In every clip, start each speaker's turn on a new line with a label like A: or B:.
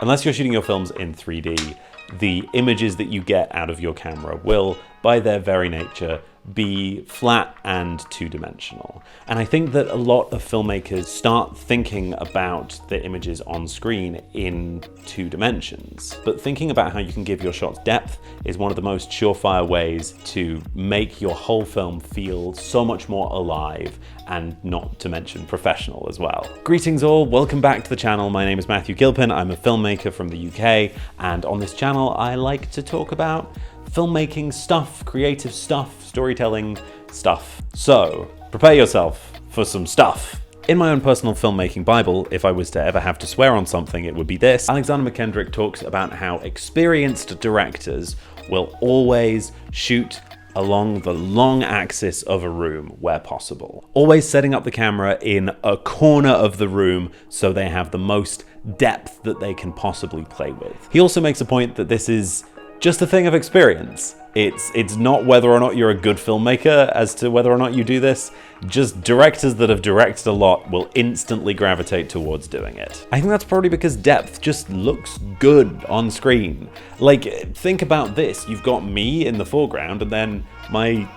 A: Unless you're shooting your films in 3D, the images that you get out of your camera will, by their very nature, be flat and two-dimensional. And I think that a lot of filmmakers start thinking about the images on screen in 2 dimensions. But thinking about how you can give your shots depth is one of the most surefire ways to make your whole film feel so much more alive, and not to mention professional as well. Greetings all, welcome back to the channel. My name is Matthew Gilpin. I'm a filmmaker from the UK, and on this channel I like to talk about filmmaking stuff, creative stuff, storytelling stuff. So prepare yourself for some stuff. In my own personal filmmaking Bible, if I was to ever have to swear on something, it would be this. Alexander McKendrick talks about how experienced directors will always shoot along the long axis of a room where possible. Always setting up the camera in a corner of the room so they have the most depth that they can possibly play with. He also makes a point that this is just a thing of experience. It's not whether or not you're a good filmmaker as to whether or not you do this. Just directors that have directed a lot will instantly gravitate towards doing it. I think that's probably because depth just looks good on screen. Like, think about this. You've got me in the foreground and then my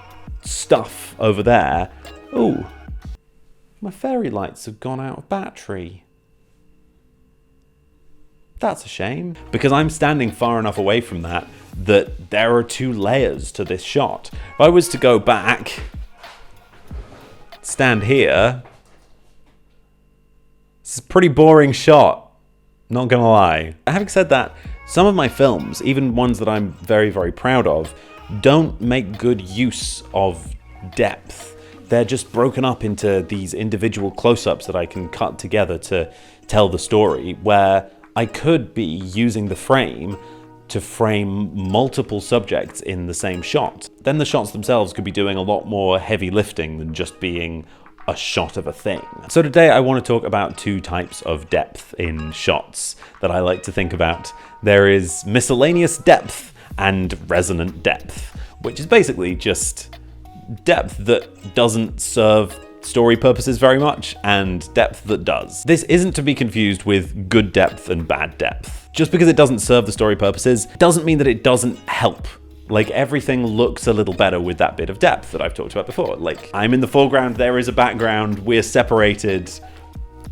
A: stuff over there. Ooh, my fairy lights have gone out of battery. That's a shame, because I'm standing far enough away from that there are 2 layers to this shot. If I was to go back, stand here, it's a pretty boring shot, not gonna lie. Having said that, some of my films, even ones that I'm very, very proud of, don't make good use of depth. They're just broken up into these individual close-ups that I can cut together to tell the story, where I could be using the frame to frame multiple subjects in the same shot. Then the shots themselves could be doing a lot more heavy lifting than just being a shot of a thing. So today I want to talk about 2 types of depth in shots that I like to think about. There is miscellaneous depth and resonant depth, which is basically just depth that doesn't serve story purposes very much, and depth that does. This isn't to be confused with good depth and bad depth. Just because it doesn't serve the story purposes doesn't mean that it doesn't help. Like, everything looks a little better with that bit of depth that I've talked about before. Like, I'm in the foreground, there is a background, we're separated.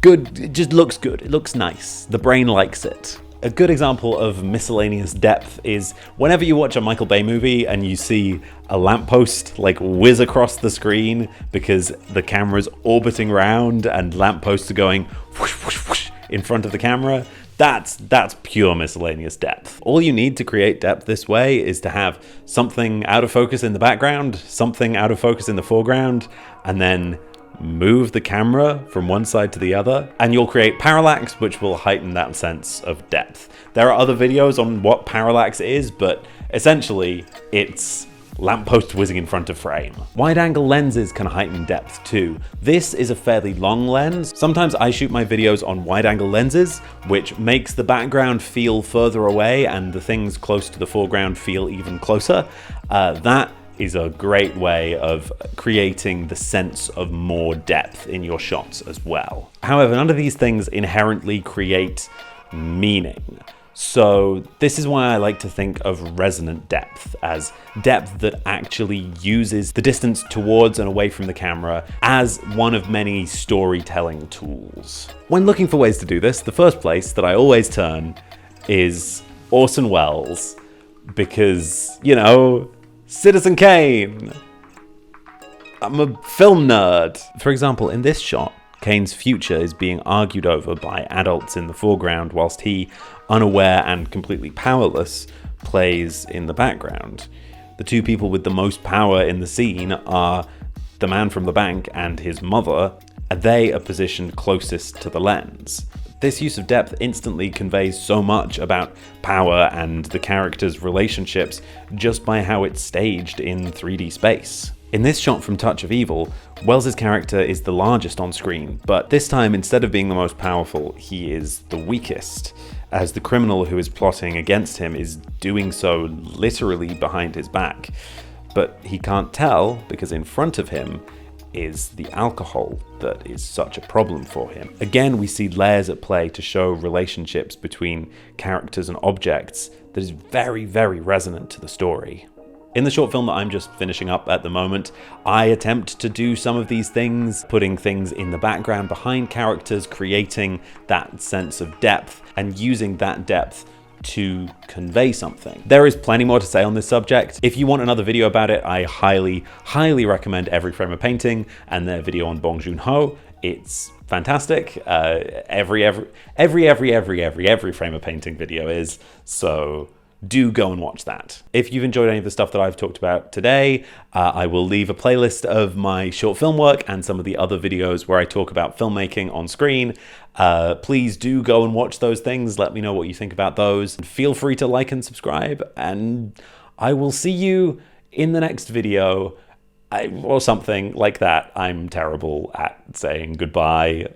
A: Good, it just looks good, it looks nice. The brain likes it. A good example of miscellaneous depth is whenever you watch a Michael Bay movie and you see a lamppost like whiz across the screen because the camera's orbiting round and lampposts are going whoosh, whoosh, whoosh in front of the camera, that's pure miscellaneous depth. All you need to create depth this way is to have something out of focus in the background, something out of focus in the foreground, and then move the camera from one side to the other, and you'll create parallax, which will heighten that sense of depth. There are other videos on what parallax is, but essentially it's lamppost whizzing in front of frame. Wide-angle lenses can heighten depth too. This is a fairly long lens. Sometimes I shoot my videos on wide-angle lenses, which makes the background feel further away and the things close to the foreground feel even closer. That is a great way of creating the sense of more depth in your shots as well. However, none of these things inherently create meaning. So this is why I like to think of resonant depth as depth that actually uses the distance towards and away from the camera as one of many storytelling tools. When looking for ways to do this, the first place that I always turn is Orson Welles, because, you know, Citizen Kane. I'm a film nerd. For example, in this shot, Kane's future is being argued over by adults in the foreground whilst he, unaware and completely powerless, plays in the background. The 2 people with the most power in the scene are the man from the bank and his mother, and they are positioned closest to the lens. This use of depth instantly conveys so much about power and the characters' relationships just by how it's staged in 3D space. In this shot from Touch of Evil, Welles' character is the largest on screen, but this time, instead of being the most powerful, he is the weakest, as the criminal who is plotting against him is doing so literally behind his back. But he can't tell because in front of him is the alcohol that is such a problem for him. Again, we see layers at play to show relationships between characters and objects that is very, very resonant to the story. In the short film that I'm just finishing up at the moment, I attempt to do some of these things, putting things in the background behind characters, creating that sense of depth, and using that depth to convey something. There is plenty more to say on this subject. If you want another video about it, I highly, highly recommend Every Frame a Painting and their video on Bong Joon-ho. It's fantastic. Every Frame a Painting video is, so do go and watch that. If you've enjoyed any of the stuff that I've talked about today, I will leave a playlist of my short film work and some of the other videos where I talk about filmmaking on screen. Please do go and watch those things. Let me know what you think about those. Feel free to like and subscribe, and I will see you in the next video, or something like that. I'm terrible at saying goodbye.